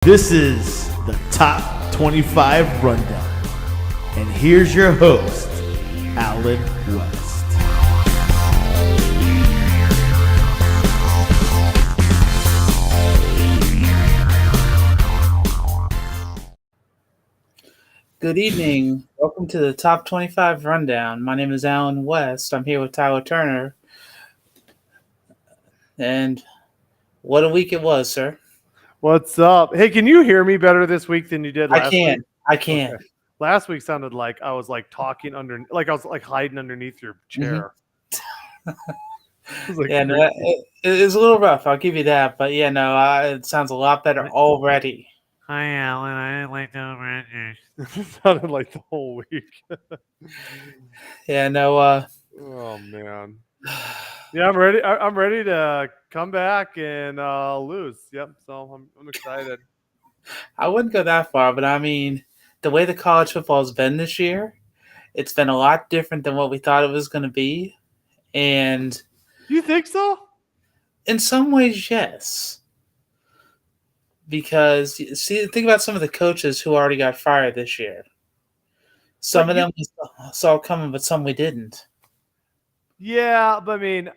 This is the Top 25 Rundown. And here's your host, Alan West. Good evening. Welcome to the Top 25 Rundown. My name is Alan West. I'm here with Tyler Turner. And what a week it was, sir. What's up? Hey, can you hear me better this week than you did last week? I can. Okay. Last week sounded like I was like talking under, like I was like hiding underneath your chair. It was a little rough. I'll give you that. But yeah, no, it sounds a lot better already. Hi, Alan. I didn't like the It sounded like the whole week. Yeah, no. Oh man. Yeah, I'm ready. I'm ready to come back and lose. Yep. So I'm excited. I wouldn't go that far, but I mean, the way the college football has been this year, it's been a lot different than what we thought it was going to be. And you think so? In some ways, yes. Because, see, think about some of the coaches who already got fired this year. Some of them we saw coming, but some we didn't. Yeah, but I mean,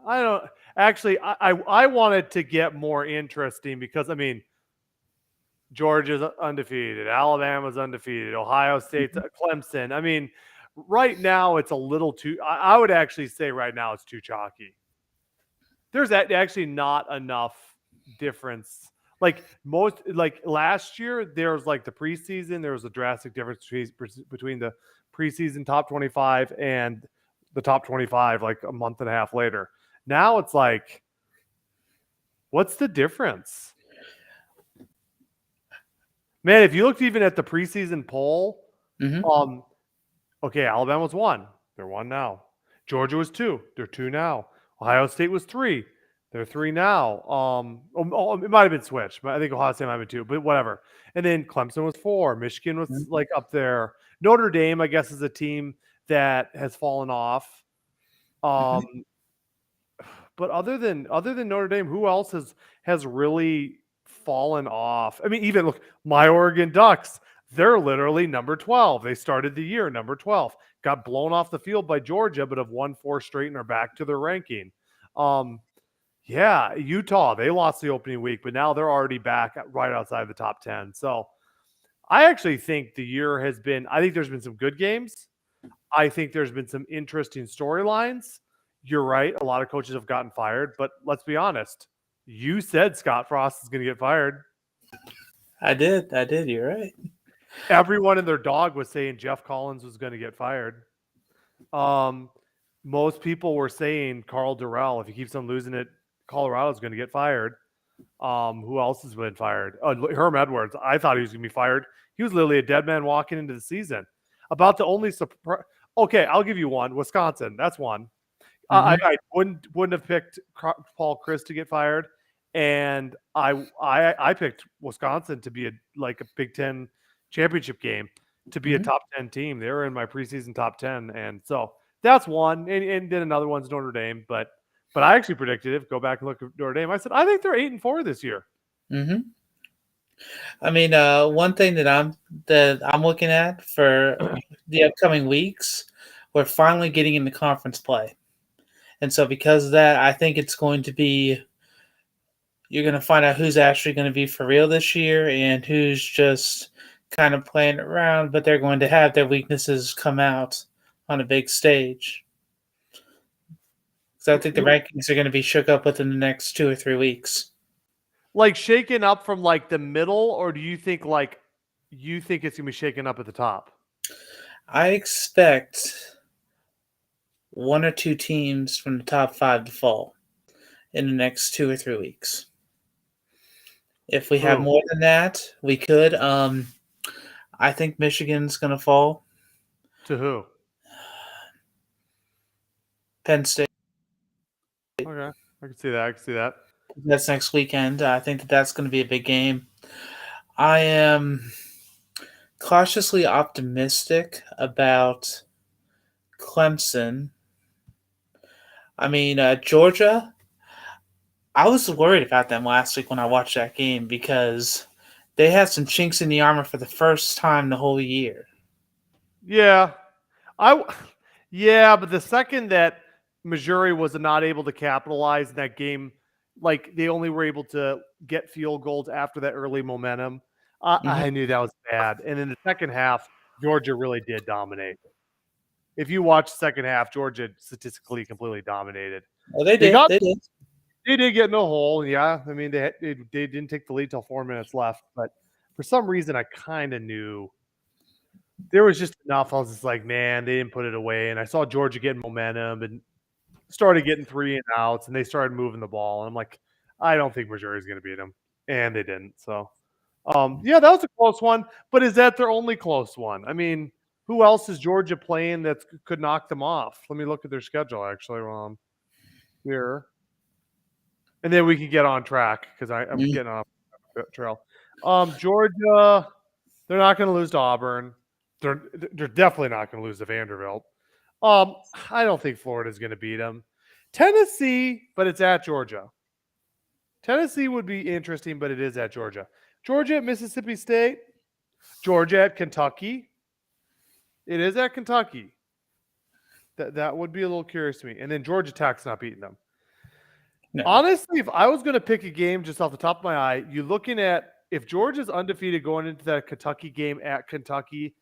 I don't actually. I wanted to get more interesting because I mean, Georgia's undefeated, Alabama's undefeated, Ohio State's Clemson. I mean, right now it's a little too. I would actually say right now it's too chalky. There's actually not enough difference. Like last year, there was like the preseason. There was a drastic difference between the preseason top 25 and the top 25 like a month and a half later. Now it's like, what's the difference? Man, if you looked even at the preseason poll, okay, Alabama was 1. They're 1 now. Georgia was 2. They're 2 now. Ohio State was 3. They're 3 now. It might have been switched, but I think Ohio State might have been 2, but whatever. And then Clemson was 4. Michigan was like up there. Notre Dame, I guess, is a team that has fallen off. But other than Notre Dame, who else has really fallen off? I mean, even look, my Oregon Ducks, they're literally number 12. They started the year number 12, got blown off the field by Georgia, but have won 4 straight and are back to their ranking. Yeah, Utah, they lost the opening week, but now they're already back right outside the top 10. So I actually think the year has been, I think there's been some good games. I think there's been some interesting storylines. You're right. A lot of coaches have gotten fired, but let's be honest. You said Scott Frost is going to get fired. I did. You're right. Everyone and their dog was saying Jeff Collins was going to get fired. Most people were saying Carl Durrell, if he keeps on losing it, Colorado is going to get fired. Who else has been fired? Herm Edwards. I thought he was going to be fired. He was literally a dead man walking into the season. About the only surprise. Okay, I'll give you one. Wisconsin. That's one. I wouldn't have picked Paul Chryst to get fired, and I picked Wisconsin to be a Big Ten championship game, to be a top 10 team. They were in my preseason top 10, and so that's one. And then another one's Notre Dame, but I actually predicted it. Go back and look at Notre Dame. I said I think they're 8-4 this year. I mean, one thing that I'm looking at for the upcoming weeks, we're finally getting into conference play. And so because of that, I think it's going to be, you're going to find out who's actually going to be for real this year and who's just kind of playing around, but they're going to have their weaknesses come out on a big stage. So I think the rankings are going to be shook up within the next 2 or 3 weeks. Like shaken up from like the middle, or do you think it's going to be shaken up at the top? I expect 1 or 2 teams from the top 5 to fall in the next 2 or 3 weeks. If we have more than that, we could. I think Michigan's going to fall. To who? Penn State. Okay, I can see that. That's next weekend. I think that's going to be a big game. I am cautiously optimistic about Clemson. I mean, Georgia, I was worried about them last week when I watched that game because they had some chinks in the armor for the first time the whole year. Yeah, but the second that Missouri was not able to capitalize in that game, like they only were able to get field goals after that early momentum. I knew that was bad. And in the second half, Georgia really did dominate. If you watch the second half, Georgia statistically completely dominated. Oh, they did. They did. They did get in a hole. Yeah, I mean they didn't take the lead till 4 minutes left, but for some reason I kind of knew there was just enough. I was just like, man, they didn't put it away. And I saw Georgia getting momentum and started getting 3 and outs, and they started moving the ball. And I'm like, I don't think Missouri's going to beat them, and they didn't. So, yeah, that was a close one. But is that their only close one? I mean, who else is Georgia playing that could knock them off? Let me look at their schedule actually while I'm here, and then we can get on track because I'm getting off the trail. Georgia, they're not going to lose to Auburn. They're definitely not going to lose to Vanderbilt. I don't think Florida's going to beat them. Tennessee, but it's at Georgia. Tennessee would be interesting, but it is at Georgia. Georgia at Mississippi State. Georgia at Kentucky. It is at Kentucky. That would be a little curious to me. And then Georgia Tech's not beating them. No. Honestly, if I was going to pick a game just off the top of my eye, you're looking at if Georgia's undefeated going into that Kentucky game at Kentucky,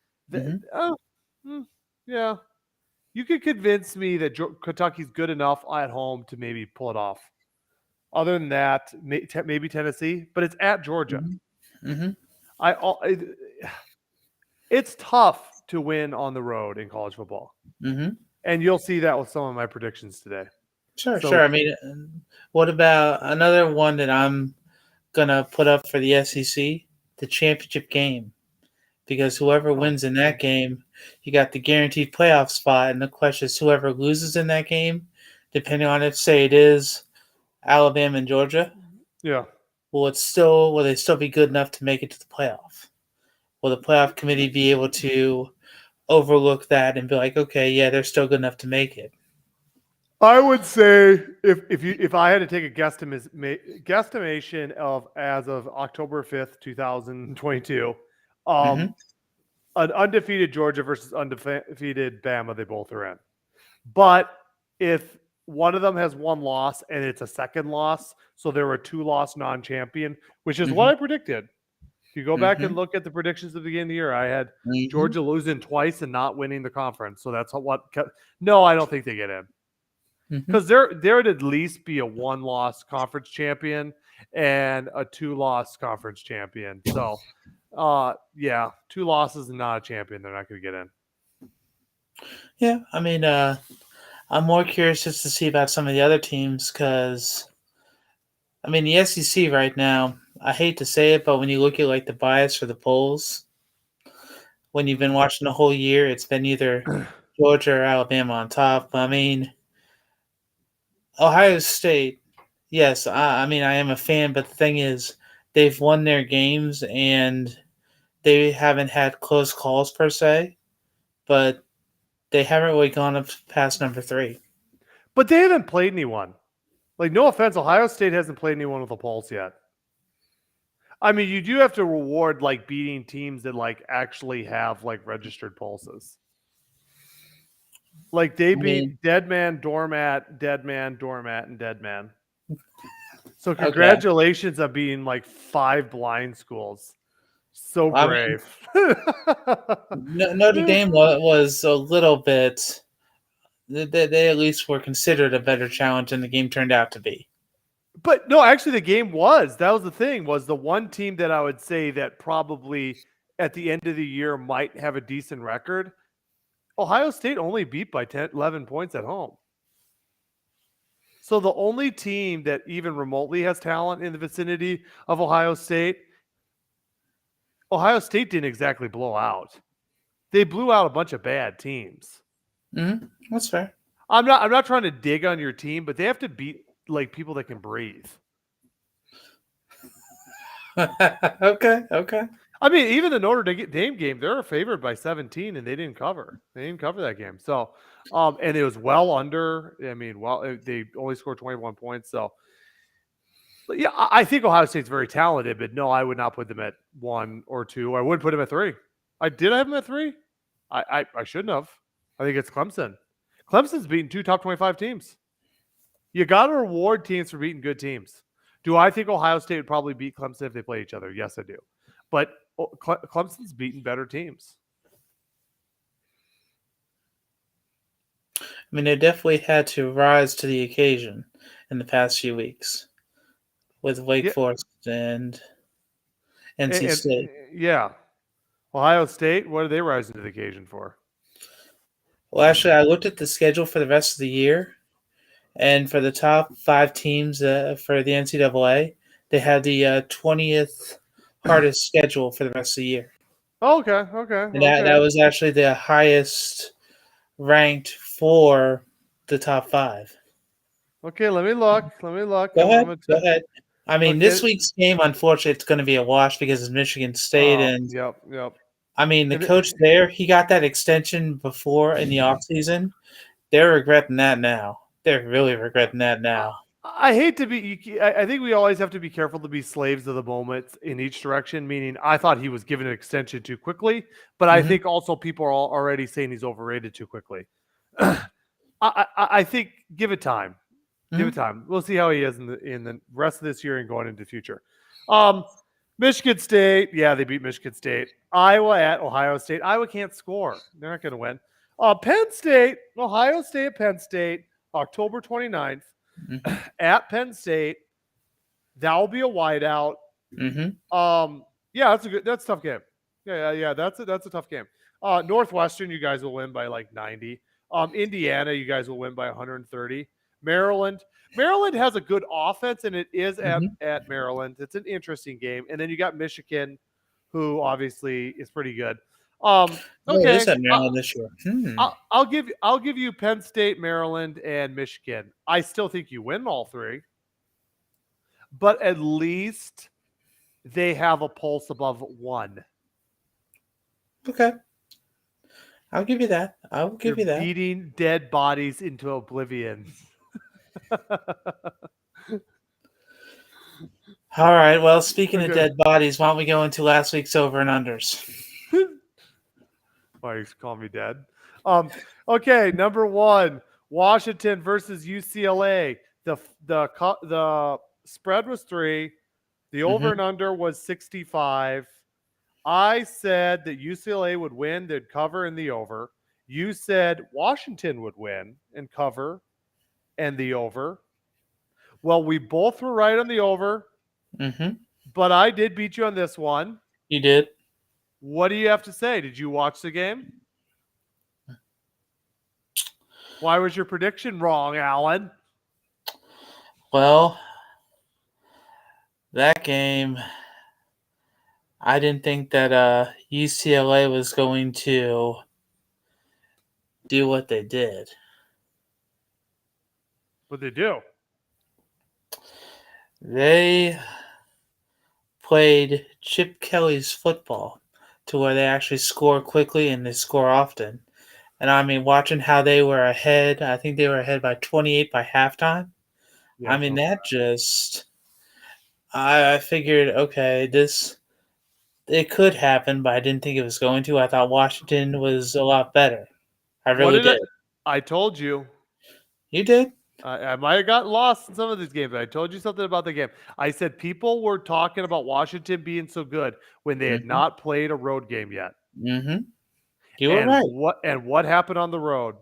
yeah, you could convince me that Kentucky's good enough at home to maybe pull it off. Other than that, maybe Tennessee, but it's at Georgia. It's tough to win on the road in college football, and you'll see that with some of my predictions today. Sure. I mean, what about another one that I'm gonna put up for the SEC, the championship game? Because whoever wins in that game, you got the guaranteed playoff spot. And the question is whoever loses in that game, depending on if, say, it is Alabama and Georgia. Yeah. Will they still be good enough to make it to the playoff? Will the playoff committee be able to overlook that and be like, okay, yeah, they're still good enough to make it? I would say if I had to take a guesstimation of as of October 5th, 2022, an undefeated Georgia versus undefeated Bama, they both are in. But if one of them has one loss and it's a second loss, so there were 2-loss non-champion, which is what I predicted. If you go back and look at the predictions at the beginning of the year, I had Georgia losing twice and not winning the conference. So that's what kept. No, I don't think they get in. Because there would at least be a 1-loss conference champion and a 2-loss conference champion. So, yeah, 2 losses and not a champion. They're not going to get in. Yeah, I mean, I'm more curious just to see about some of the other teams because, I mean, the SEC right now, I hate to say it, but when you look at like the bias for the polls, when you've been watching the whole year, it's been either Georgia or Alabama on top. I mean, Ohio State, yes, I mean, I am a fan, but the thing is, they've won their games and they haven't had close calls per se, but they haven't really gone up past number 3. But they haven't played anyone. Like, no offense, Ohio State hasn't played anyone with a pulse yet. I mean, you do have to reward, like, beating teams that, like, actually have, like, registered pulses. Like, they beat Dead Man, Doormat, Dead Man, Doormat, and Dead Man. So congratulations on being, like, 5 blind schools. So brave. Notre Dame was a little bit... They at least were considered a better challenge than the game turned out to be. But no, actually the game was. That was the thing, was the one team that I would say that probably at the end of the year might have a decent record. Ohio State only beat by 11 points at home. So the only team that even remotely has talent in the vicinity of Ohio State didn't exactly blow out. They blew out a bunch of bad teams. That's fair. I'm not trying to dig on your team, but they have to beat like people that can breathe. Okay. I mean, even the Notre Dame game, they were favored by 17 and they didn't cover. They didn't cover that game. So, and it was well under. I mean, they only scored 21 points. So, Yeah, I think Ohio State's very talented, but no, I would not put them at 1 or 2. I would put them at 3. Did I have them at 3? I shouldn't have. I think it's Clemson. Clemson's beaten 2 top 25 teams. You got to reward teams for beating good teams. Do I think Ohio State would probably beat Clemson if they play each other? Yes, I do. But Clemson's beaten better teams. I mean, they definitely had to rise to the occasion in the past few weeks with Wake Forest and NC State. Yeah. Ohio State, what are they rising to the occasion for? Well, actually, I looked at the schedule for the rest of the year, and for the top 5 teams for the NCAA, they had the 20th hardest schedule for the rest of the year. Okay. And that was actually the highest ranked for the top 5. Okay, let me look. Go ahead. I mean, this week's game, unfortunately, it's going to be a wash because it's Michigan State. Yep. I mean, the coach there, he got that extension before in the offseason. They're regretting that now. They're really regretting that now. I hate to be. I think we always have to be careful to be slaves of the moment in each direction. Meaning, I thought he was given an extension too quickly, but I think also people are already saying he's overrated too quickly. I think give it time. Give it time. We'll see how he is in the rest of this year and going into the future. Michigan State, yeah, they beat Michigan State. Iowa at Ohio State. Iowa can't score. They're not going to win. Penn State, Ohio State at Penn State, October 29th. At Penn State. That will be a whiteout. Yeah, that's a tough game. Yeah, that's a tough game. Northwestern, you guys will win by like 90. Indiana, you guys will win by 130. Maryland has a good offense, and it is at Maryland. It's an interesting game. And then you got Michigan, who obviously is pretty good. Okay, it is at Maryland this year. I'll give you Penn State, Maryland, and Michigan. I still think you win all 3, but at least they have a pulse above 1. Okay. I'll give you that. I will give you that. Beating dead bodies into oblivion. All right. Well, speaking of dead bodies, why don't we go into last week's over and unders? Why you call me dead? Okay, number 1, Washington versus UCLA. The spread was 3. The over and under was 65. I said that UCLA would win, they'd cover in the over. You said Washington would win and cover and the over. Well, we both were right on the over. But I did beat you on this one. You did. What do you have to say? Did you watch the game? Why was your prediction wrong, Alan? Well, that game, I didn't think that UCLA was going to do what they did. What'd they do? They played Chip Kelly's football to where they actually score quickly and they score often. And I mean, watching how they were ahead, I think they were ahead by 28 by halftime. Yeah, I mean, that just, I figured, okay, it could happen, but I didn't think it was going to. I thought Washington was a lot better. I really did. I told you. You did? I might have gotten lost in some of these games, but I told you something about the game. I said people were talking about Washington being so good when they had not played a road game yet. You were right. What happened on the road?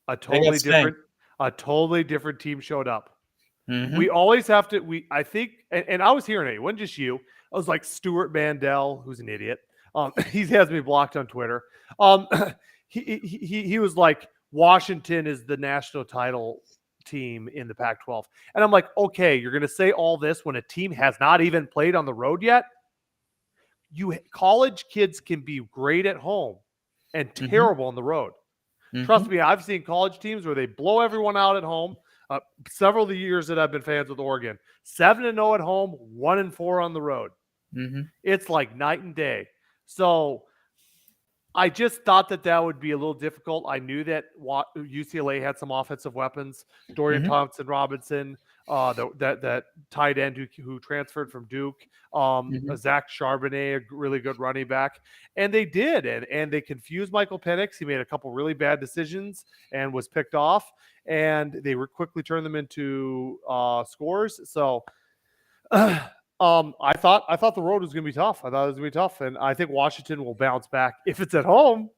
A totally different team showed up. We always have to. I think, and I was hearing it. It wasn't just you. I was like Stuart Mandel, who's an idiot. He has me blocked on Twitter. He was like, Washington is the national title team in the Pac-12. And I'm like, okay, you're going to say all this when a team has not even played on the road yet? College kids can be great at home and terrible on the road. Trust me, I've seen college teams where they blow everyone out at home. Several of the years that I've been fans with Oregon, 7-0 at home, 1-4 on the road. It's like night and day. So I just thought that would be a little difficult. I knew that UCLA had some offensive weapons. Dorian Thompson-Robinson, that tight end who transferred from Duke, Zach Charbonnet, a really good running back, and they did, and they confused Michael Penix. He made a couple really bad decisions and was picked off, and they quickly turned them into scores. So. I thought the road was going to be tough. I thought it was going to be tough, and I think Washington will bounce back if it's at home.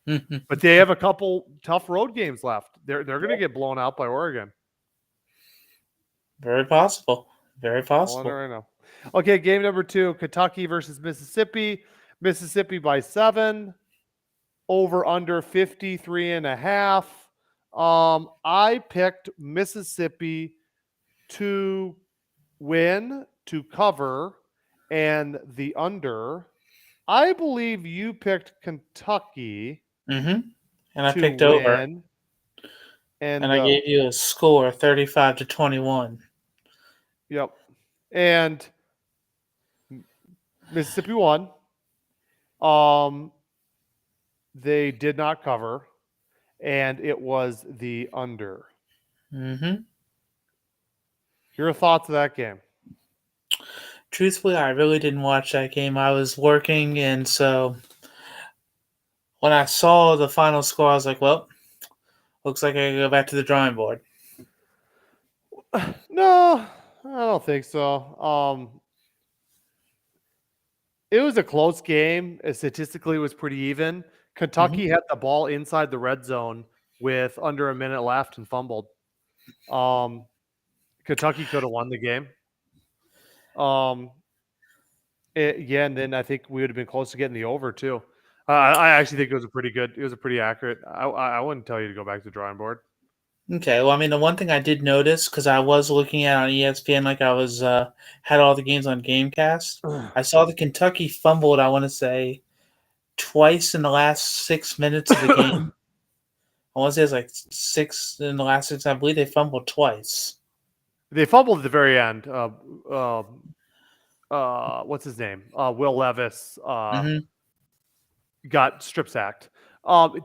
But they have a couple tough road games left. They're going to get blown out by Oregon. Very possible. Very possible. Right now. Okay, game number 2, Kentucky versus Mississippi. Mississippi by 7. Over under 53.5. I picked Mississippi to win, to cover, and the under. I believe you picked Kentucky. And I picked over. And I gave you a score, 35-21. Yep. And Mississippi won. They did not cover, and it was the under. Your thoughts of that game? Truthfully, I really didn't watch that game. I was working, and so when I saw the final score, I was like, well, looks like I gotta go back to the drawing board. No, I don't think so. It was a close game. Statistically, it was pretty even. Kentucky had the ball inside the red zone with under a minute left and fumbled. Kentucky could have won the game. And then I think we would have been close to getting the over too. I actually think it was a pretty accurate. I wouldn't tell you to go back to the drawing board. Okay, well, I mean, the one thing I did notice, because I was looking at on ESPN, like I was had all the games on GameCast, I saw the Kentucky fumbled, I want to say, twice in the last 6 minutes of the game. I want to say it's like 6 in the last 6. I believe they fumbled twice. They fumbled at the very end. What's his name? Will Levis got strip sacked.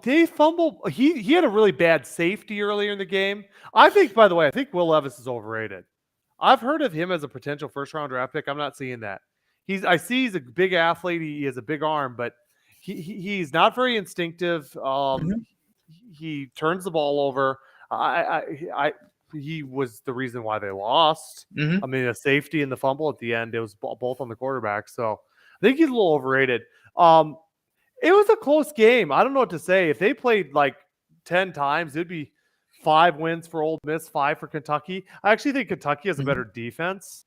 They fumbled. He had a really bad safety earlier in the game. I think Will Levis is overrated. I've heard of him as a potential first-round draft pick. I'm not seeing that. I see he's a big athlete. He has a big arm, but he's not very instinctive. He turns the ball over. He was the reason why they lost. I mean, a safety and the fumble at the end, it was both on the quarterback. So I think he's a little overrated. It was a close game. I don't know what to say. If they played like 10 times, it'd be 5 wins for Ole Miss, 5 for Kentucky. I actually think Kentucky has a better defense.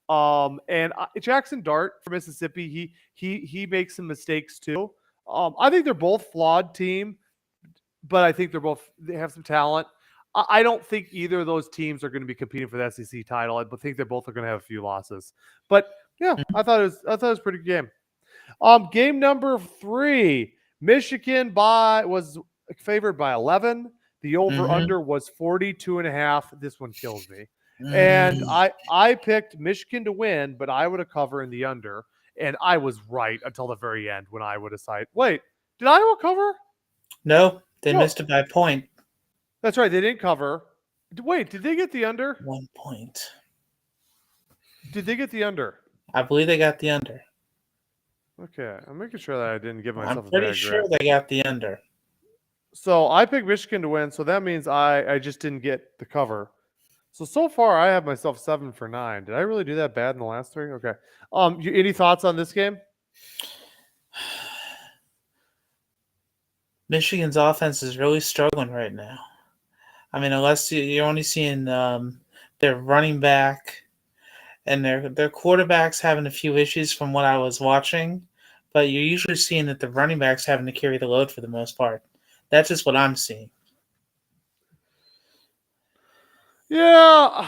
And Jackson Dart for Mississippi, he makes some mistakes too. I think they're both flawed team, but I think they have some talent. I don't think either of those teams are going to be competing for the SEC title. I think they both are going to have a few losses. But yeah, I thought it was a pretty good game. Game number 3, Michigan was favored by 11. The over-under was 42.5. This one kills me. And I picked Michigan to win, but Iowa to cover in the under. And I was right until the very end when Iowa decided. Wait, did Iowa cover? No, they missed it by a point. That's right. They didn't cover. Wait, did they get the under? 1 point. Did they get the under? I believe they got the under. Okay, I'm making sure that I didn't give myself. I'm pretty sure they got the under. So I picked Michigan to win, so that means I just didn't get the cover. So far I have myself 7 for 9. Did I really do that bad in the last 3? Okay. Any thoughts on this game? Michigan's offense is really struggling right now. I mean, unless you're only seeing their running back and their quarterback's having a few issues from what I was watching, but you're usually seeing that the running back's having to carry the load for the most part. That's just what I'm seeing. Yeah,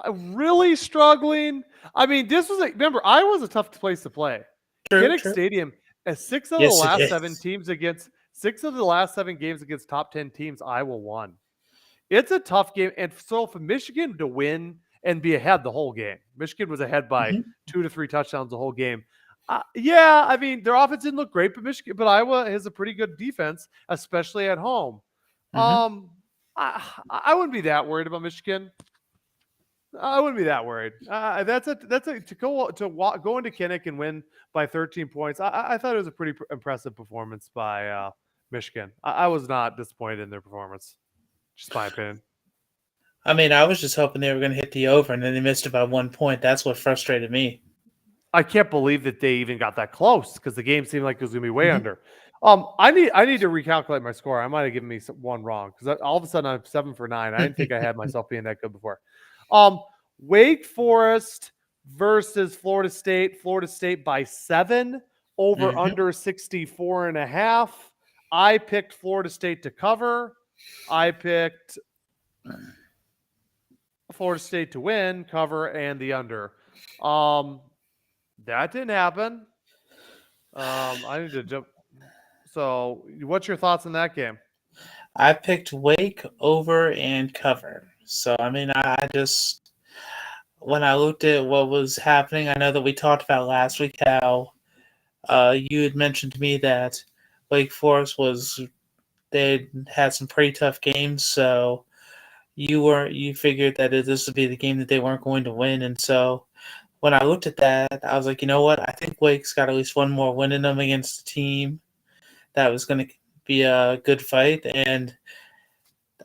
really struggling. I mean, remember, Iowa's a tough place to play. Kinnick Stadium, as 6 of the last 7 teams against 6 of the last 7 games against top 10 teams, Iowa won. It's a tough game. And so for Michigan to win and be ahead the whole game, Michigan was ahead by 2 to 3 touchdowns the whole game. Yeah, I mean, their offense didn't look great, but Iowa has a pretty good defense, especially at home. I wouldn't be that worried about Michigan. I wouldn't be that worried. That's a to go into Kinnick and win by 13 points. I thought it was a pretty impressive performance by Michigan. I was not disappointed in their performance. Just my opinion. I mean, I was just hoping they were going to hit the over, and then they missed it by 1 point. That's what frustrated me. I can't believe that they even got that close because the game seemed like it was going to be way Mhm. under. I need to recalculate my score. I might have given me one wrong because all of a sudden I'm 7 for 9. I didn't think I had myself being that good before. Wake Forest versus Florida State. Florida State by 7, over Mhm. under 64.5. I picked Florida State to cover. I picked Florida State to win, cover, and the under. That didn't happen. I need to jump. So, what's your thoughts on that game? I picked Wake over and cover. So, I mean, I just, when I looked at what was happening, I know that we talked about last week how you had mentioned to me that Wake Forest they had some pretty tough games. So, you figured that this would be the game that they weren't going to win. And so, when I looked at that, I was like, you know what? I think Wake's got at least one more win in them against a team that was going to be a good fight. And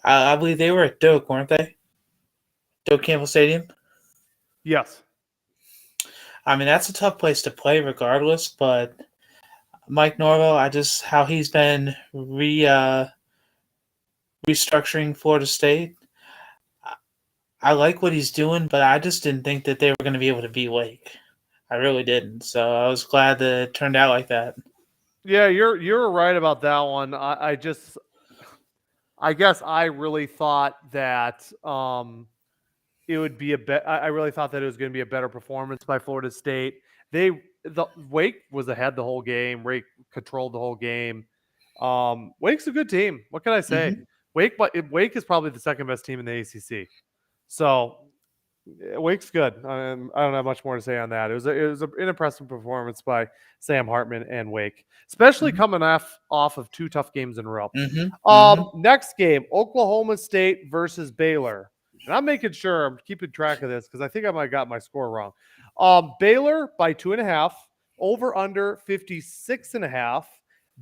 I believe they were at Doak, weren't they? Doak Campbell Stadium. Yes. I mean, that's a tough place to play, regardless. But Mike Norvell, how he's been restructuring Florida State. I like what he's doing, but I just didn't think that they were going to be able to beat Wake. I really didn't. So I was glad that it turned out like that. Yeah, you're right about that one. I guess I really thought that it would be I really thought that it was going to be a better performance by Florida State. Wake was ahead the whole game. Wake controlled the whole game. Wake's a good team. What can I say? Wake is probably the second best team in the ACC. So Wake's good. I don't have much more to say on that. It was an impressive performance by Sam Hartman and Wake, especially coming off of 2 tough games in a row. Next game, Oklahoma State versus Baylor. And I'm making sure I'm keeping track of this because I think I might have got my score wrong. Baylor by 2.5, over under 56.5.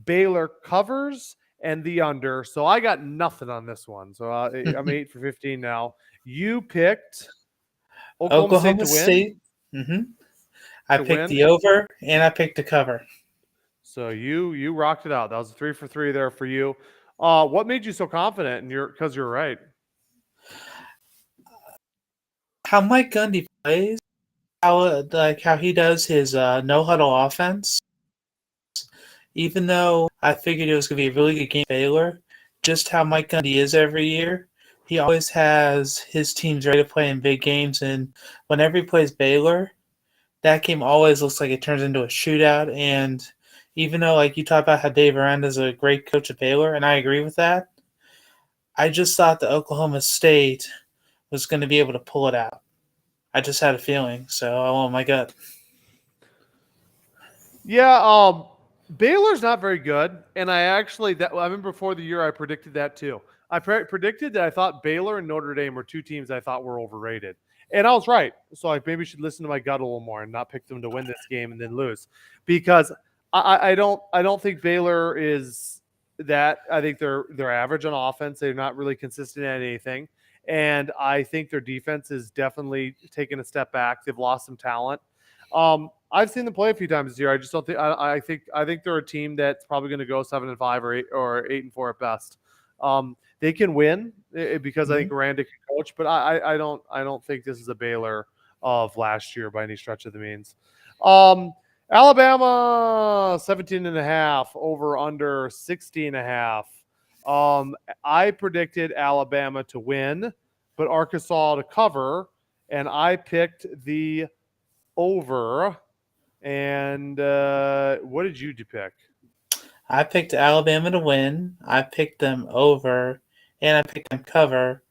Baylor covers and the under. So I got nothing on this one. So I'm 8 for 15 now. You picked Oklahoma State to win. I picked the over and I picked the cover. So you rocked it out. That was a 3 for 3 there for you. What made you so confident? And because you're right. How Mike Gundy plays, how he does his no huddle offense. Even though I figured it was going to be a really good game for Baylor, just how Mike Gundy is every year, he always has his teams ready to play in big games. And whenever he plays Baylor, that game always looks like it turns into a shootout. And even though, like you talk about how Dave Aranda's a great coach at Baylor, and I agree with that, I just thought that Oklahoma State was going to be able to pull it out. I just had a feeling, so I went with my gut. Yeah, Baylor's not very good, and I remember before the year I predicted that too. I predicted that I thought Baylor and Notre Dame were 2 teams I thought were overrated, and I was right. So I maybe should listen to my gut a little more and not pick them to win this game and then lose, because I don't think Baylor is that. I think they're average on offense. They're not really consistent at anything, and I think their defense is definitely taking a step back. They've lost some talent. I've seen them play a few times this year. I just don't think I think they're a team that's probably going to go 7-5 or 8-4 at best. They can win because I think Aranda can coach, but I don't think this is a Baylor of last year by any stretch of the means. Alabama 17.5, over under 60.5. I predicted Alabama to win, but Arkansas to cover, and I picked the over. And what did you pick? I picked Alabama to win. I picked them over, and I picked them cover.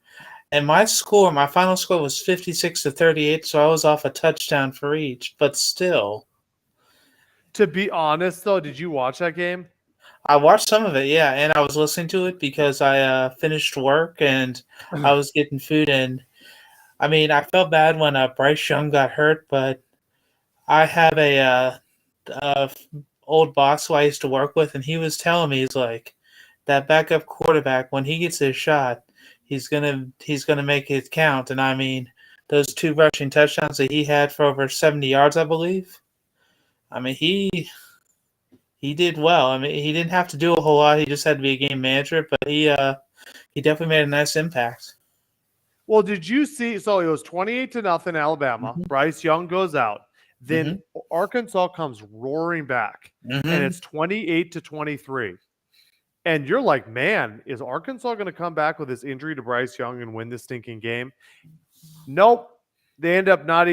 And my final score was 56-38, so I was off a touchdown for each. But still, to be honest, though, did you watch that game? I watched some of it, yeah, and I was listening to it because I finished work and I was getting food. And I mean, I felt bad when Bryce Young got hurt, but I have a old boss who I used to work with, and he was telling me, he's like, that backup quarterback, when he gets his shot, he's gonna make it count. And I mean, those 2 rushing touchdowns that he had for over 70 yards, I believe. I mean, he did well. I mean, he didn't have to do a whole lot. He just had to be a game manager, but he definitely made a nice impact. Well, did you see? So it was 28-0 Alabama. Mm-hmm. Bryce Young goes out. Then Mm-hmm. Arkansas comes roaring back, Mm-hmm. and it's 28-23. And you're like, man, is Arkansas going to come back with this injury to Bryce Young and win this stinking game? Nope. They end up not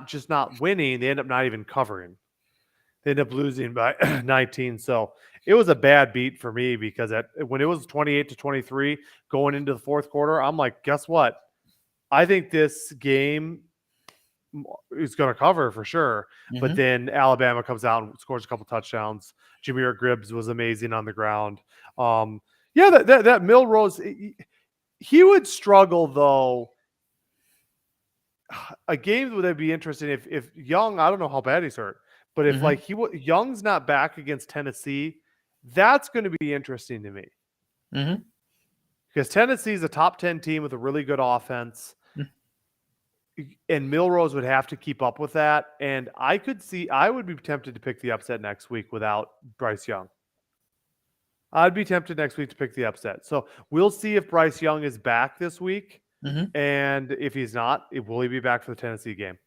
just not winning. They end up not even covering. They end up losing by 19. So it was a bad beat for me because when it was 28-23 going into the fourth quarter, I'm like, guess what? I think this game is going to cover for sure. Mm-hmm. But then Alabama comes out and scores a couple touchdowns. Jameer Gibbs was amazing on the ground. Yeah, that Milrose, he would struggle though. A game would be interesting if Young, I don't know how bad he's hurt, but if Young's not back against Tennessee, that's going to be interesting to me. Mm-hmm. Because Tennessee is a top 10 team with a really good offense. And Milrose would have to keep up with that. And I would be tempted to pick the upset next week without Bryce Young. I'd be tempted next week to pick the upset. So we'll see if Bryce Young is back this week. Mm-hmm. And if he's not, will he be back for the Tennessee game?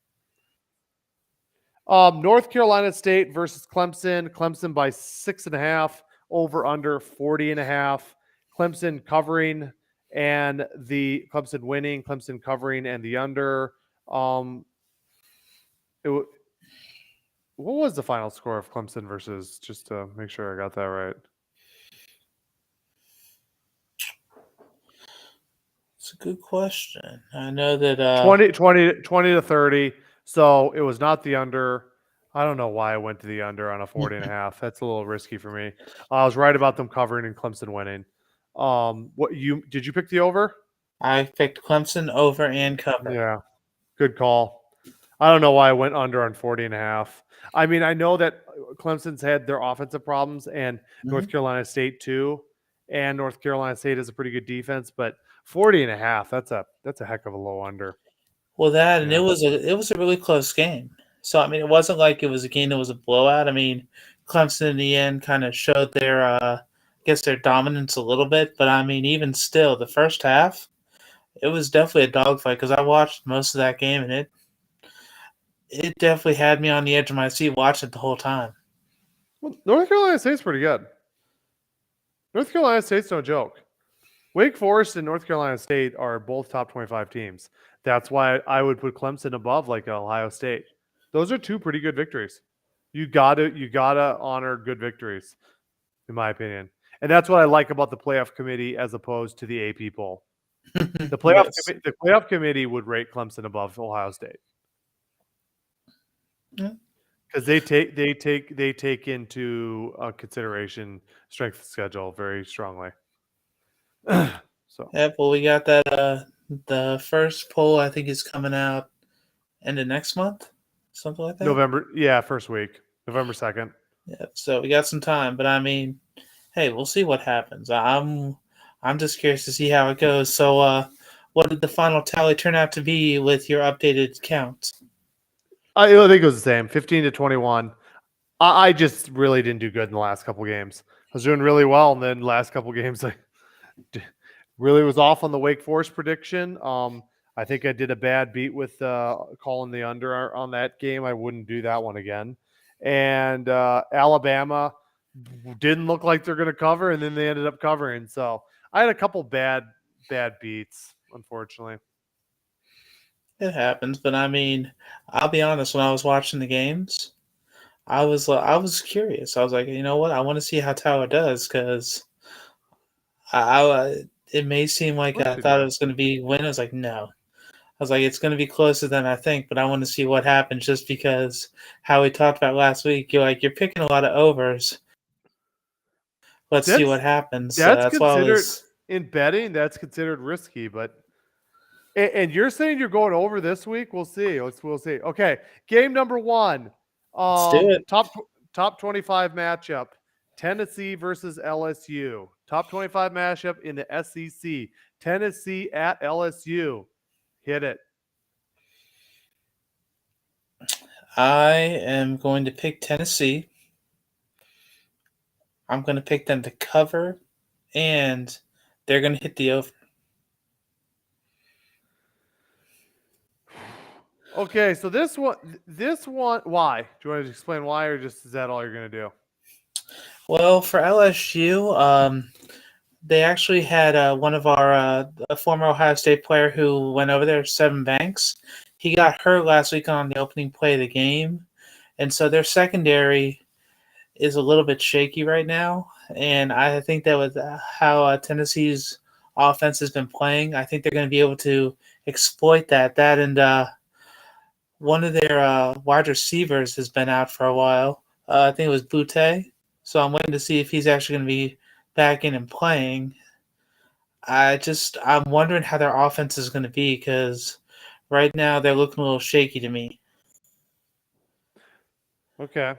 North Carolina State versus Clemson. Clemson by 6.5, over under 40.5. Clemson covering and the Clemson winning, Clemson covering and the under. What was the final score of Clemson versus, just to make sure I got that right? It's a good question. I know that 20-30. So it was not the under. I don't know why I went to the under on a 40.5. That's a little risky for me. I was right about them covering and Clemson winning. Did you pick the over? I picked Clemson over and cover. Yeah, good call. I don't know why I went under on 40.5. I mean, I know that Clemson's had their offensive problems and North Carolina State too. And North Carolina State has a pretty good defense, but 40.5, that's a heck of a low under. Well, and it was a really close game. So I mean, it wasn't like it was a game that was a blowout. I mean, Clemson in the end kind of showed their dominance a little bit, but I mean, even still, the first half, it was definitely a dogfight because I watched most of that game and it definitely had me on the edge of my seat watching it the whole time. Well, North Carolina State's pretty good. North Carolina State's no joke. Wake Forest and North Carolina State are both top 25 teams. That's why I would put Clemson above like Ohio State. Those are 2 pretty good victories. You gotta honor good victories, in my opinion. And that's what I like about the playoff committee as opposed to the AP poll. The playoff committee would rate Clemson above Ohio State. Because they take into consideration strength of schedule very strongly. So yeah, well, we got that. The first poll I think is coming out end of next month, something like that. November, first week, November 2nd. Yeah, so we got some time, but I mean, hey, we'll see what happens. I'm just curious to see how it goes. So, what did the final tally turn out to be with your updated count? I think it was the same, 15-21. I just really didn't do good in the last couple games. I was doing really well, and then the last couple games, I really was off on the Wake Forest prediction. I think I did a bad beat with calling the under on that game. I wouldn't do that one again. And Alabama didn't look like they're going to cover, and then they ended up covering. So I had a couple bad beats, unfortunately. It happens, but I mean, I'll be honest. When I was watching the games, I was curious. I was like, you know what? I want to see how Tower does because it may seem like I thought it was going to be win. I was like, no. I was like, it's going to be closer than I think, but I want to see what happens just because how we talked about last week. You're picking a lot of overs. See what happens. That's considered in betting. That's considered risky, but And you're saying you're going over this week? We'll see. We'll see. Okay, game number 1. Let's do it. Top 25 matchup. Tennessee versus LSU. Top 25 matchup in the SEC. Tennessee at LSU. Hit it. I am going to pick Tennessee. I'm going to pick them to cover, and they're going to hit the over. Okay, so this one, why? Do you want to explain why, or just is that all you're going to do? Well, for LSU, they actually had one of our a former Ohio State player who went over there, Seven Banks. He got hurt last week on the opening play of the game, and so their secondary is a little bit shaky right now. And I think that with how Tennessee's offense has been playing, I think they're going to be able to exploit that. That and one of their wide receivers has been out for a while. I think it was Butte. So I'm waiting to see if he's actually going to be back in and playing. I'm wondering how their offense is going to be because right now they're looking a little shaky to me. Okay.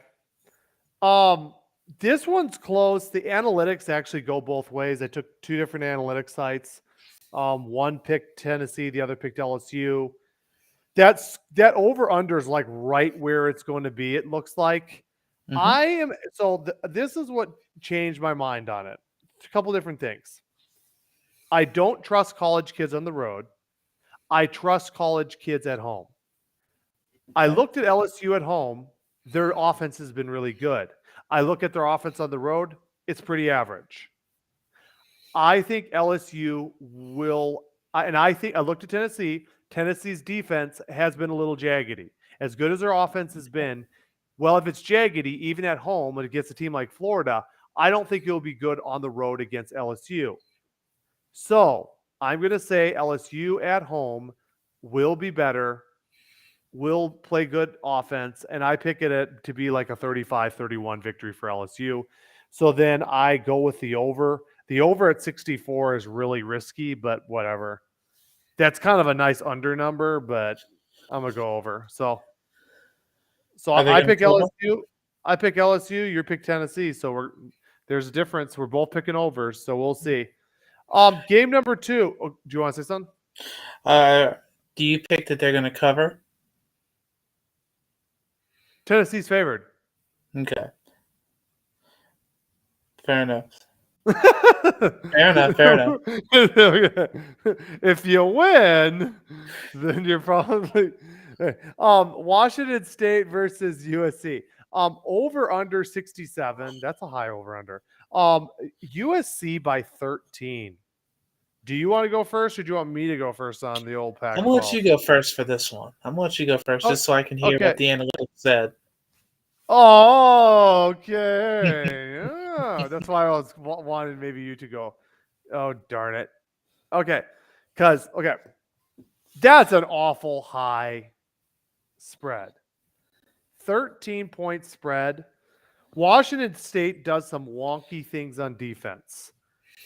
This one's close. The analytics actually go both ways. I took 2 different analytics sites. One picked Tennessee, the other picked LSU. That over under is like right where it's going to be. It looks like. This is what changed my mind on it. A couple different things. I don't trust college kids on the road. I trust college kids at home. I looked at LSU at home. Their offense has been really good. I look at their offense on the road. It's pretty average. I think LSU will, and I looked at Tennessee. Tennessee's defense has been a little jaggedy. As good as their offense has been, well, if it's jaggedy, even at home, and it gets a team like Florida, I don't think it'll be good on the road against LSU. So I'm going to say LSU at home will be better, will play good offense, and I pick it to be like a 35-31 victory for LSU. So then I go with the over. The over at 64 is really risky, but whatever. That's kind of a nice under number, but I'm going to go over. So I pick LSU. I pick LSU. You pick Tennessee. So there's a difference. We're both picking overs, so we'll see. Game number 2. Oh, do you want to say something? Do you pick that they're going to cover? Tennessee's favored. Okay. Fair enough. Fair enough. If you win, then you're probably Washington State versus USC. Over under 67. That's a high over under. USC by 13. Do you want to go first, or do you want me to go first on the old Pac-12? I'm gonna let you go first for this one. I'm gonna let you go first just so I can hear what the analytics said. Oh, okay. Yeah, that's why I wanted maybe you to go. Oh, darn it. Okay. That's an awful high spread. 13-point spread. Washington State does some wonky things on defense.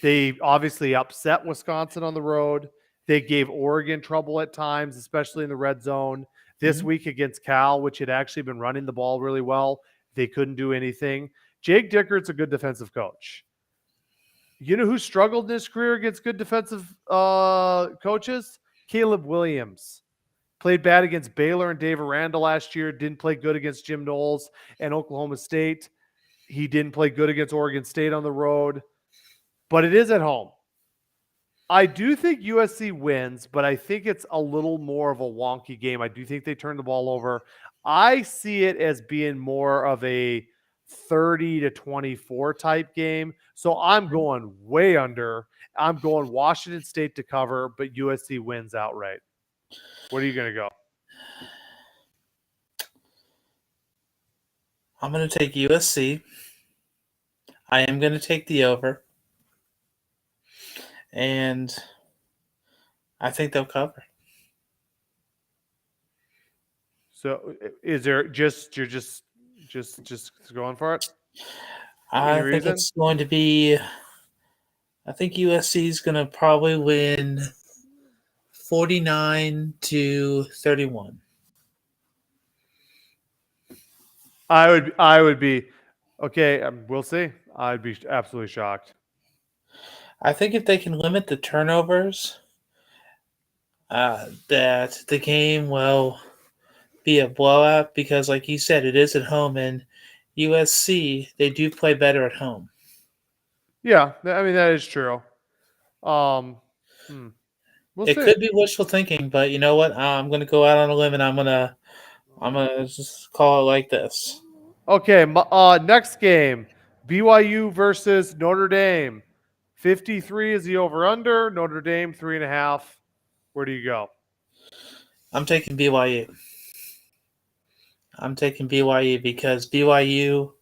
They obviously upset Wisconsin on the road. They gave Oregon trouble at times, especially in the red zone. This week against Cal, which had actually been running the ball really well, they couldn't do anything. Jake Dickert's a good defensive coach. You know who struggled in his career against good defensive coaches? Caleb Williams. Played bad against Baylor and Dave Aranda last year. Didn't play good against Jim Knowles and Oklahoma State. He didn't play good against Oregon State on the road. But it is at home. I do think USC wins, but I think it's a little more of a wonky game. I do think they turn the ball over. I see it as being more of a 30-24 type game. So I'm going way under. I'm going Washington State to cover, but USC wins outright. What are you going to go? I'm going to take USC. I am going to take the over. And I think they'll cover. So is there you're just going for it? I think it's going to be, I think USC is going to probably win 49-31. I would be okay. We'll see. I'd be absolutely shocked. I think if they can limit the turnovers, that the game will be a blowout because, like you said, it is at home, and USC, they do play better at home. Yeah, I mean that is true. We'll It see. could be wishful thinking, but you know what? I'm going to go out on a limb, and I'm gonna just call it like this. Okay, next game, BYU versus Notre Dame. 53 is the over/under. Notre Dame 3.5. Where do you go? I'm taking BYU. I'm taking BYU because BYU,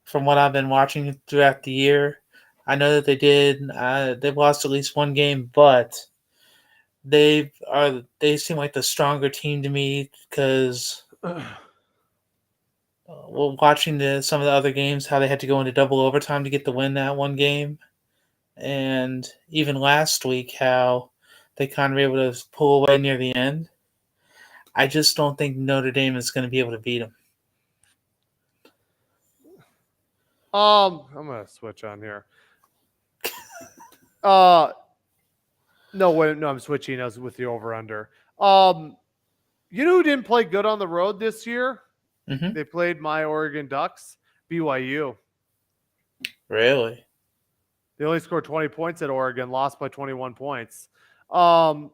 from what I've been watching throughout the year, I know that they've lost at least one game, but they seem like the stronger team to me because watching some of the other games, how they had to go into double overtime to get the win that one game, and even last week how they kind of were able to pull away near the end. I just don't think Notre Dame is going to be able to beat them. I'm gonna switch on here. No, I'm switching. I was with the over/under. You know who didn't play good on the road this year? Mm-hmm. They played my Oregon Ducks, BYU. Really? They only scored 20 points at Oregon, lost by 21 points. Notre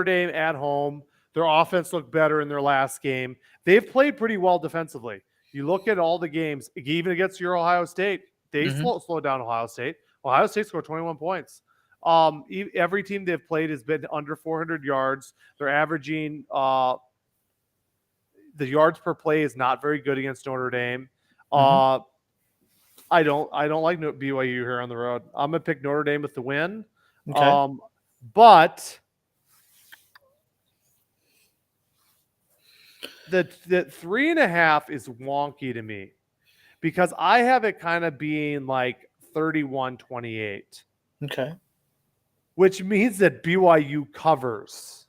Dame at home, their offense looked better in their last game. They've played pretty well defensively. You look at all the games, even against your Ohio State, they slowed down Ohio State. Ohio State scored 21 points. Every team they've played has been under 400 yards. They're averaging the yards per play is not very good against Notre Dame. I don't like BYU here on the road. I'm gonna pick Notre Dame with the win. Okay. But the 3.5 is wonky to me because I have it kind of being like 31-28. Okay. Which means that BYU covers.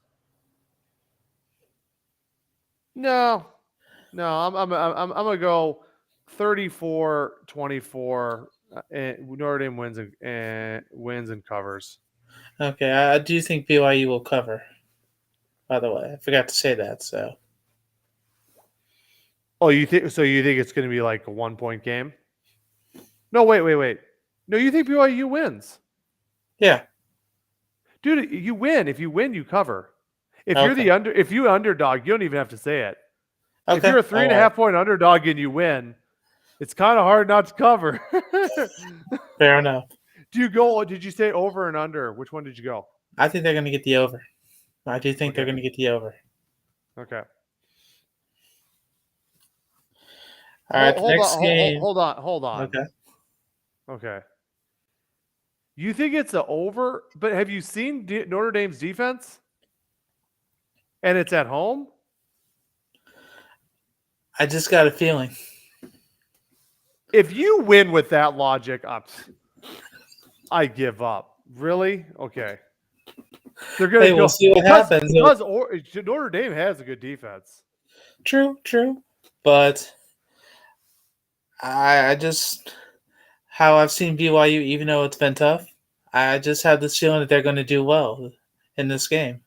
No, I'm gonna go 34-24. Notre Dame wins and covers. Okay, I do think BYU will cover. By the way, I forgot to say that. So. Oh, you think so? You think it's going to be like a 1-point game? No, wait. No, you think BYU wins? Yeah. Dude, you win. If you win, you cover. If you're underdog, you don't even have to say it. Okay. If you're a 3.5 point underdog and you win, it's kind of hard not to cover. Fair enough. Did you say over and under? Which one did you go? I think they're going to get the over. I do think they're going to get the over. Okay. All right. Next game. Hold on. Okay. You think it's an over? But have you seen Notre Dame's defense? And it's at home? I just got a feeling. If you win with that logic, I give up. Really? Okay. They're going to go. We'll see what happens. Because Notre Dame has a good defense. True. But I just, how I've seen BYU, even though it's been tough, I just have this feeling that they're going to do well in this game.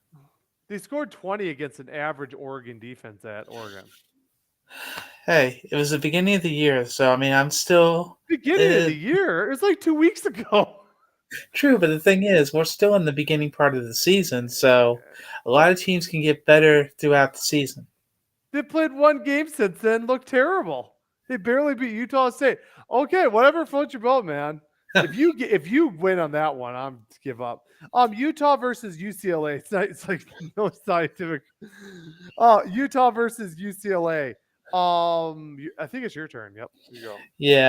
They scored 20 against an average Oregon defense at Oregon. Hey, it was the beginning of the year, so I mean, I'm still... Beginning of the year? It was like 2 weeks ago. True, but the thing is, we're still in the beginning part of the season, so a lot of teams can get better throughout the season. They played one game since then, looked terrible. They barely beat Utah State. Okay, whatever floats your boat, man. If you win on that one, I'm give up. Utah versus UCLA. It's like no scientific. Utah versus UCLA. I think it's your turn. Yep, you go. Yeah.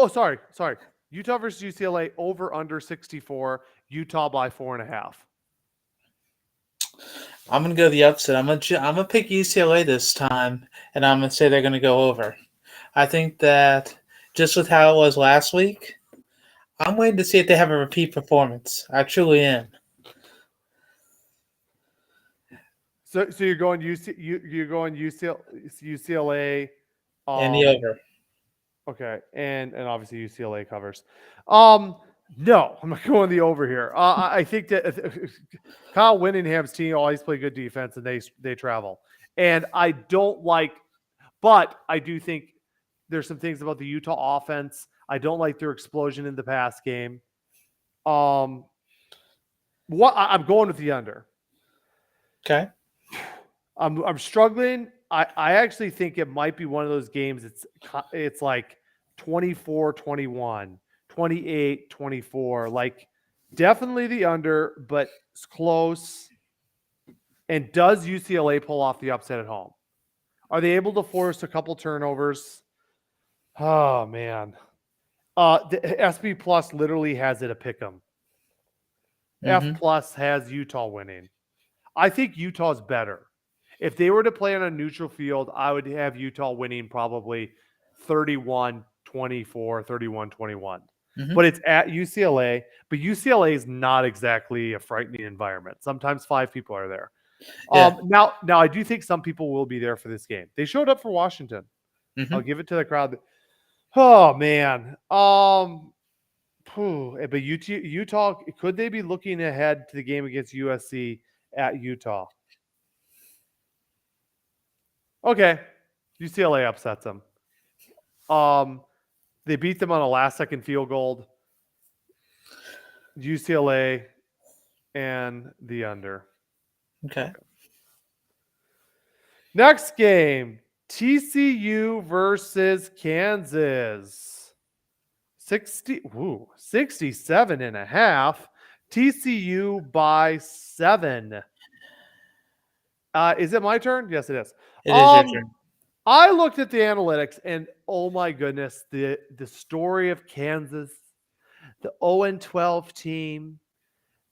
Sorry. Utah versus UCLA over under 64. Utah by 4.5. I'm gonna go the upset. I'm gonna pick UCLA this time, and I'm gonna say they're gonna go over. I think that just with how it was last week, I'm waiting to see if they have a repeat performance. I truly am. So you're going you're going UCLA, And the over. okay, and obviously UCLA covers. No, I'm not going the over here. I think that Kyle Whittingham's team always play good defense, and they travel. And I don't like, but I do think there's some things about the Utah offense. I don't like their explosion in the pass game. I'm going with the under. Okay. I'm struggling. I actually think it might be one of those games. It's like 24-21, 28-24. Like definitely the under, but it's close. And does UCLA pull off the upset at home? Are they able to force a couple turnovers? Oh man. The SB Plus literally has it a pick 'em. F Plus has Utah winning. I think Utah's better. If they were to play on a neutral field, I would have Utah winning probably 31-24, 31-21. But it's at UCLA. But UCLA is not exactly a frightening environment. Sometimes 5 people are there. Yeah. Now I do think some people will be there for this game. They showed up for Washington. I'll give it to the crowd. Oh man. But Utah, could they be looking ahead to the game against USC at Utah? Okay. UCLA upsets them. They beat them on a last-second field goal. UCLA and the under. Okay. Next game, TCU versus Kansas. 67 and a half. TCU by 7. Is it my turn? Yes, it is. It is your turn. I looked at the analytics and oh my goodness, the story of Kansas, the 0-12 team,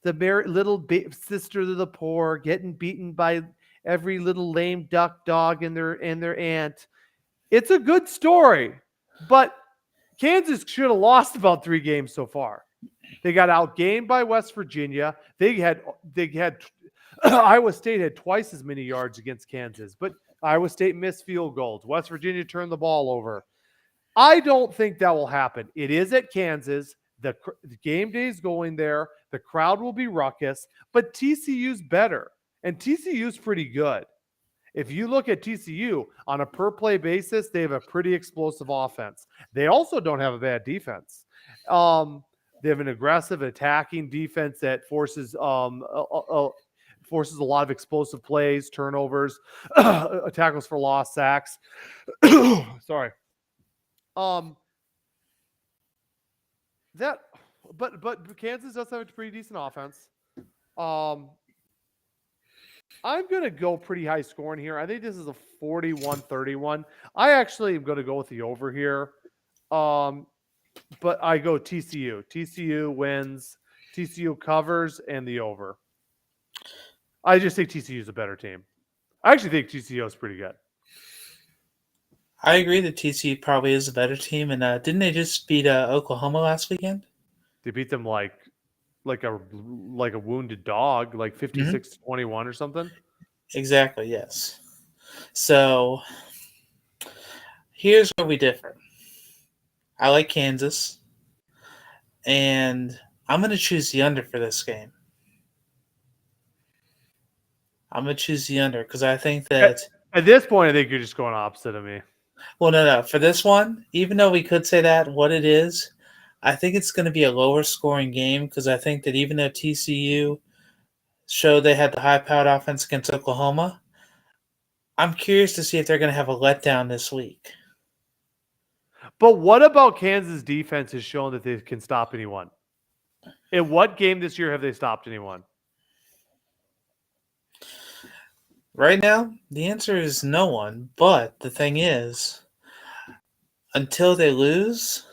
the little sister of the poor, getting beaten by every little lame duck dog and their aunt. It's a good story, but Kansas should have lost about 3 games so far. They got outgained by West Virginia. They had Iowa State had twice as many yards against Kansas, but Iowa State missed field goals. West Virginia turned the ball over. I don't think that will happen. It is at Kansas. The game day is going there. The crowd will be ruckus, but TCU's better, and TCU's pretty good. If you look at TCU on a per-play basis, they have a pretty explosive offense. They also don't have a bad defense. They have an aggressive attacking defense that forces forces a lot of explosive plays, turnovers, tackles for loss, sacks. Sorry. But Kansas does have a pretty decent offense. I'm going to go pretty high scoring here. I think this is a 41-31. I actually am going to go with the over here. But I go TCU. TCU wins. TCU covers and the over. I just think TCU is a better team. I actually think TCU is pretty good. I agree that TCU probably is a better team. And didn't they just beat Oklahoma last weekend? They beat them like a wounded dog, like 56-21 or something. Exactly, yes. So here's where we differ. I like Kansas, and I'm going to choose the under for this game. I'm going to choose the under because I think that at this point, I think you're just going opposite of me. Well, no. For this one, even though we could say that, what it is, I think it's going to be a lower scoring game because I think that even though TCU showed they had the high-powered offense against Oklahoma, I'm curious to see if they're going to have a letdown this week. But what about Kansas defense has shown that they can stop anyone? In what game this year have they stopped anyone? Right now, the answer is no one. But the thing is, until they lose,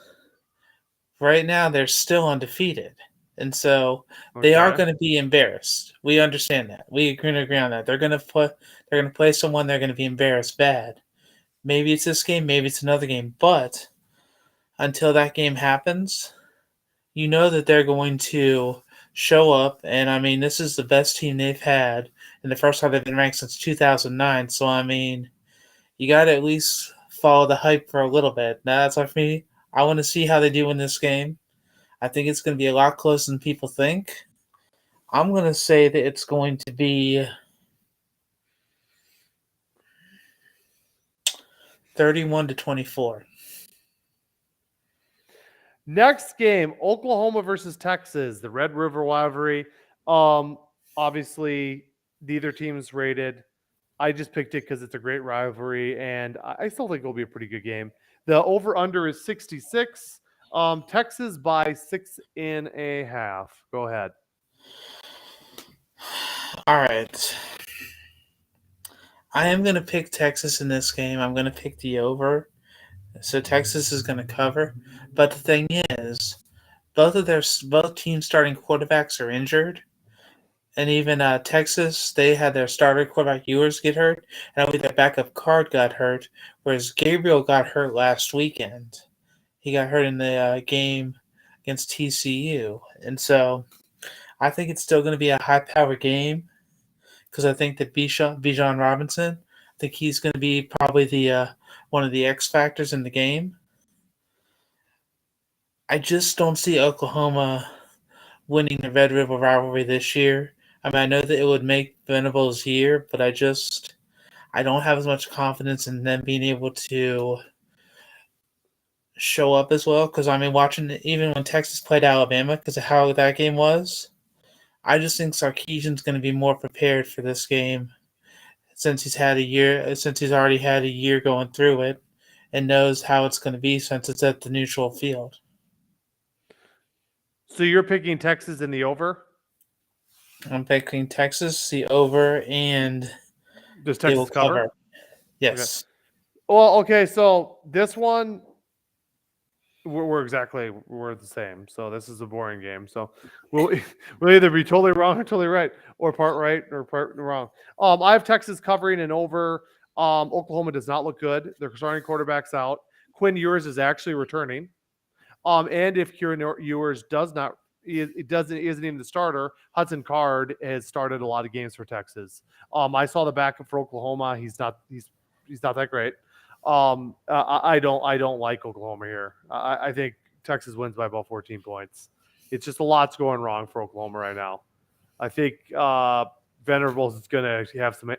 right now they're still undefeated. And so they are going to be embarrassed. We understand that. We can agree on that. They're going to play someone. They're going to be embarrassed bad. Maybe it's this game. Maybe it's another game. But until that game happens, you know that they're going to show up. And I mean, this is the best team they've had in the first time they've been ranked since 2009. So I mean, you got to at least follow the hype for a little bit. Now, that's for me. I want to see how they do in this game. I think it's going to be a lot closer than people think. I'm going to say that it's going to be 31-24. Next game, Oklahoma versus Texas, the Red River rivalry. Obviously, neither team's rated. I just picked it because it's a great rivalry, and I still think it'll be a pretty good game. The over/under is 66. Texas by 6.5. Go ahead. All right. I am going to pick Texas in this game. I'm going to pick the over. So Texas is going to cover. But the thing is, both teams' starting quarterbacks are injured. And even Texas, they had their starter quarterback Ewers get hurt, and only their backup Card got hurt, whereas Gabriel got hurt last weekend. He got hurt in the game against TCU. And so I think it's still going to be a high-powered game because I think that Bijan Robinson, I think he's going to be probably the one of the X factors in the game. I just don't see Oklahoma winning the Red River rivalry this year. I mean, I know that it would make Venables' year, but I don't have as much confidence in them being able to show up as well. Because I mean, watching even when Texas played Alabama, because of how that game was, I just think Sarkisian's going to be more prepared for this game since he's already had a year going through it, and knows how it's going to be since it's at the neutral field. So you're picking Texas in the over? I'm picking Texas, the over, and Does they will Texas cover? Yes. Okay. Well, okay, so this one, we're the same. So this is a boring game. So we'll either be totally wrong or totally right, or part right or part wrong. I have Texas covering and over. Oklahoma does not look good. Their starting quarterback's out. Quinn Ewers is actually returning. And if Kieran Ewers isn't even the starter, Hudson Card has started a lot of games for Texas. I saw the backup for Oklahoma. He's not that great. I don't like Oklahoma here. I think Texas wins by about 14 points. It's just a lot's going wrong for Oklahoma right now. I think Venables is going to have some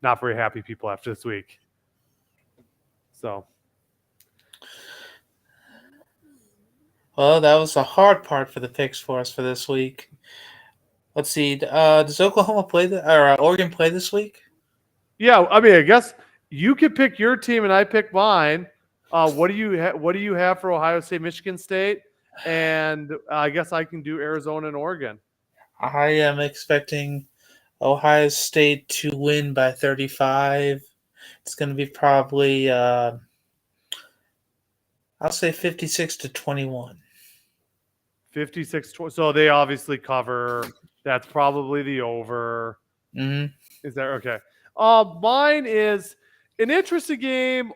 not very happy people after this week. So. Well, that was the hard part for the picks for us for this week. Let's see. Does Oklahoma play or Oregon play this week? Yeah, I mean, I guess you could pick your team and I pick mine. What do you have for Ohio State, Michigan State? And I guess I can do Arizona and Oregon. I am expecting Ohio State to win by 35. It's going to be probably, I'll say 56-21. 56. So they obviously cover. That's probably the over. Mm-hmm. Is that okay? Mine is an interesting game.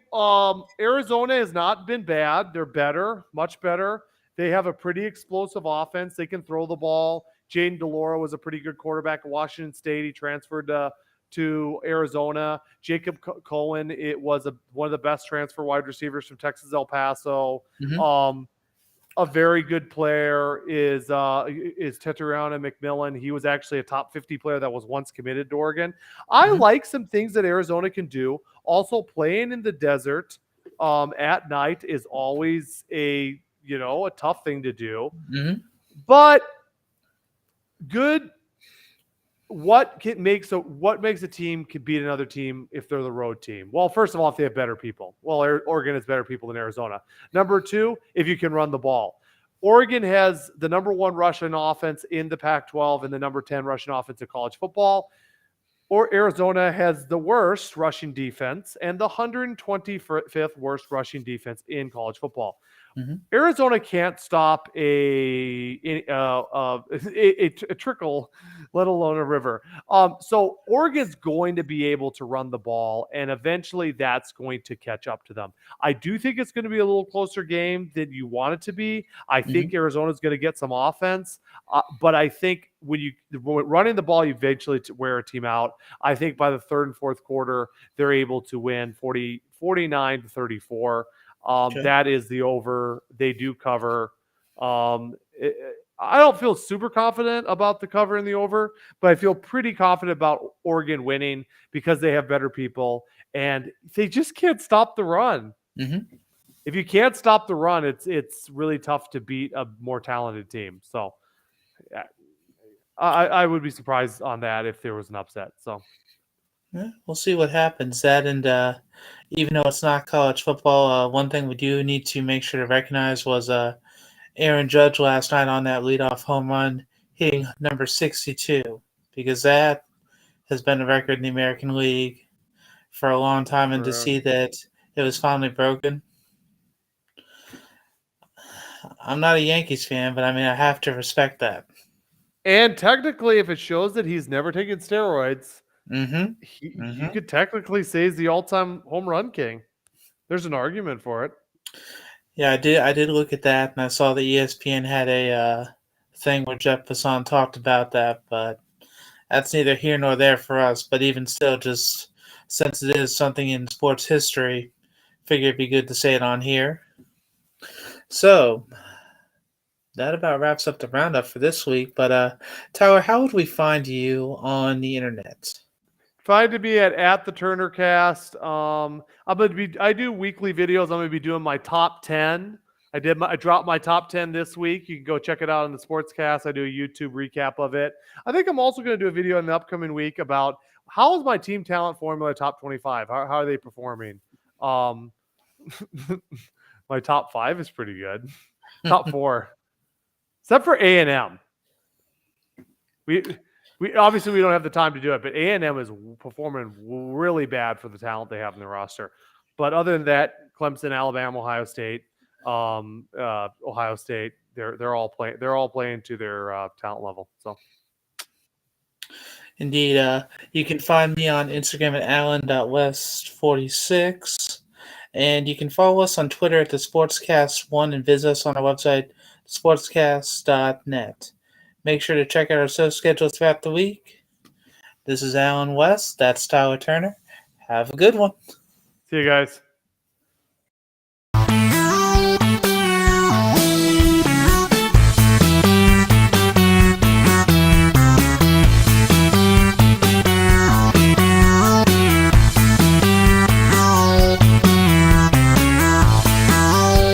Arizona has not been bad. They're better, much better. They have a pretty explosive offense. They can throw the ball. Jaden DeLora was a pretty good quarterback at Washington State. He transferred to Arizona. Jacob Cohen, it was one of the best transfer wide receivers from Texas El Paso. Mm-hmm. A very good player is Tetriana McMillan. He was actually a top 50 player that was once committed to Oregon. I like some things that Arizona can do. Also, playing in the desert at night is always a tough thing to do. Mm-hmm. But good. What makes a team can beat another team if they're the road team? Well, first of all, if they have better people. Well, Oregon has better people than Arizona. Number two, if you can run the ball. Oregon has the number 1 rushing offense in the Pac-12 and the number 10 rushing offense in college football. Or Arizona has the worst rushing defense and the 125th worst rushing defense in college football. Arizona can't stop a trickle, let alone a river. So Oregon's going to be able to run the ball, and eventually that's going to catch up to them. I do think it's going to be a little closer game than you want it to be. I think Arizona's going to get some offense, but I think when running the ball, you eventually wear a team out. I think by the third and fourth quarter, they're able to win 49-34. That is the over. They do cover. I don't feel super confident about the cover in the over, but I feel pretty confident about Oregon winning because they have better people and they just can't stop the run. If you can't stop the run, it's really tough to beat a more talented team. So I would be surprised on that if there was an upset. So yeah, we'll see what happens. That and even though it's not college football, one thing we do need to make sure to recognize was Aaron Judge last night on that leadoff home run, hitting number 62, because that has been a record in the American League for a long time, and to see that it was finally broken. I'm not a Yankees fan, but I mean, I have to respect that. And technically, if it shows that he's never taken steroids, you could technically say he's the all-time home run king. There's an argument for it. Yeah, I did look at that, and I saw the ESPN had a thing where Jeff Passan talked about that, but that's neither here nor there for us. But even still, just since it is something in sports history, figure it'd be good to say it on here. So that about wraps up the roundup for this week. But Tyler, how would we find you on the internet? Find to be at the Turner Cast. I do weekly videos. I'm gonna be doing my top 10. I dropped my top 10 this week. You can go check it out on the Sportscast. I do a YouTube recap of it. I think I'm also going to do a video in the upcoming week about how is my team talent formula top 25. How are they performing? My top 5 is pretty good. Top 4, except for A&M. We obviously we don't have the time to do it, but A&M is performing really bad for the talent they have in the roster. But other than that, Clemson, Alabama, Ohio State, they're all playing to their talent level. So indeed, you can find me on Instagram at allen.west46, and you can follow us on Twitter at the Sportscast1 and visit us on our website sportscast.net. Make sure to check out our show schedule throughout the week. This is Alan West. That's Tyler Turner. Have a good one. See you guys.